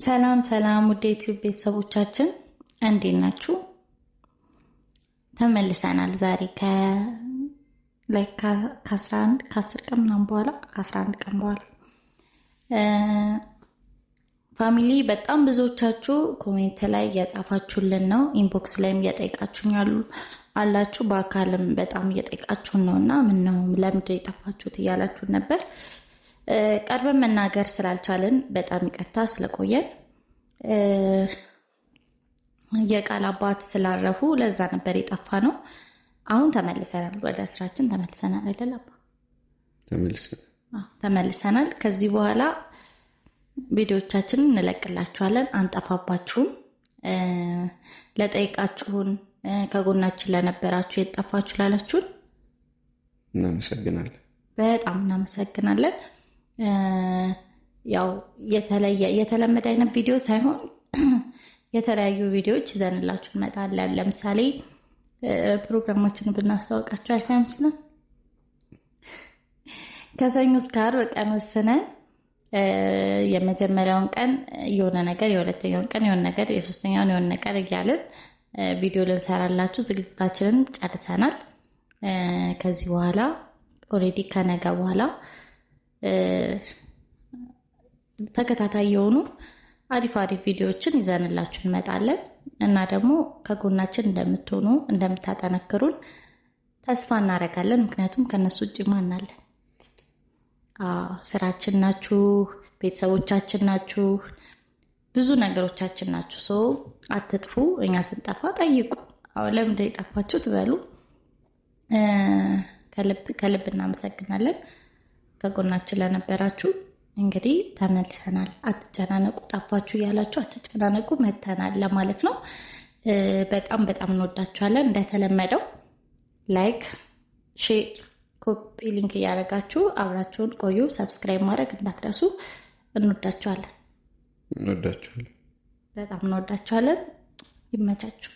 ሰላም ሰላም ውድ ዩቲዩብ ቤተሰቦቻችን እንዴት ናችሁ? ተመልሰናል። ዛሬ ከ11 ቀን በኋላ ከ11 ቀን በኋላ ፋሚሊ በጣም ብዙዎቻችሁ ኮሜንት ላይ ያጻፋችሁልን ነው፣ ኢንቦክስ ላይም እየጠይቃችሁኝ አላችሁ፣ በአካልም በጣም እየጠይቃችሁን ነውና ምን ነው ለምንድን የጠፋችሁት እያላችሁ ነበር። ቀርበን መናገር ስላልቻልን በጣም ይቅርታ ስለቆየን የቃል አባት ስላረፉ ለዛ ነበር የጠፋ ነው። አሁን ተመልሰናል፣ ወደ ስራችን ተመልሰናል አይደል አባ? ተመልሰናል። ከዚህ በኋላ ቪዲዮቻችንን እንለቅላችኋለን፣ አንጠፋባችሁም። ለጠይቃችሁን ከጎናችን ለነበራችሁ የጠፋችሁ ላላችሁን እናመሰግናለን፣ በጣም እናመሰግናለን። ያው የተለመደ አይነት ቪዲዮ ሳይሆን የተለያዩ ቪዲዮዎች ይዘንላችሁ እንመጣለን። ለምሳሌ ፕሮግራማችንን ብናስተዋውቃችሁ አሪፍ አይመስልም? ከሰኞ እስከ ዓርብ ቀን ወስነን የመጀመሪያውን ቀን የሆነ ነገር፣ የሁለተኛውን ቀን የሆነ ነገር፣ የሶስተኛውን የሆነ ነገር እያልን ቪዲዮ ልንሰራላችሁ ዝግጅታችንን ጨርሰናል። ከዚህ በኋላ ኦልሬዲ ከነገ በኋላ ተከታታይ የሆኑ አሪፍ ቪዲዮዎችን ይዘንላችሁ እንመጣለን እና ደግሞ ከጎናችን እንደምትሆኑ እንደምታጠነክሩን ተስፋ እናደርጋለን። ምክንያቱም ከነሱ ውጭ ማን አለ? ስራችን ናችሁ፣ ቤተሰቦቻችን ናችሁ፣ ብዙ ነገሮቻችን ናችሁ። ሰው አትጥፉ፣ እኛ ስንጠፋ ጠይቁ። ለምንድን የጠፋችሁ ትበሉ። ከልብ እናመሰግናለን ከጎናችን ለነበራችሁ። እንግዲህ ተመልሰናል፣ አትጨናነቁ። ጠፋችሁ እያላችሁ አትጨናነቁ፣ መተናል ለማለት ነው። በጣም በጣም እንወዳችኋለን። እንደተለመደው ላይክ፣ ሼር፣ ኮፒ ሊንክ እያደረጋችሁ አብራችሁን ቆዩ። ሰብስክራይብ ማድረግ እንዳትረሱ። እንወዳችኋለን፣ እንወዳችኋለን፣ በጣም እንወዳችኋለን። ይመቻችሁ።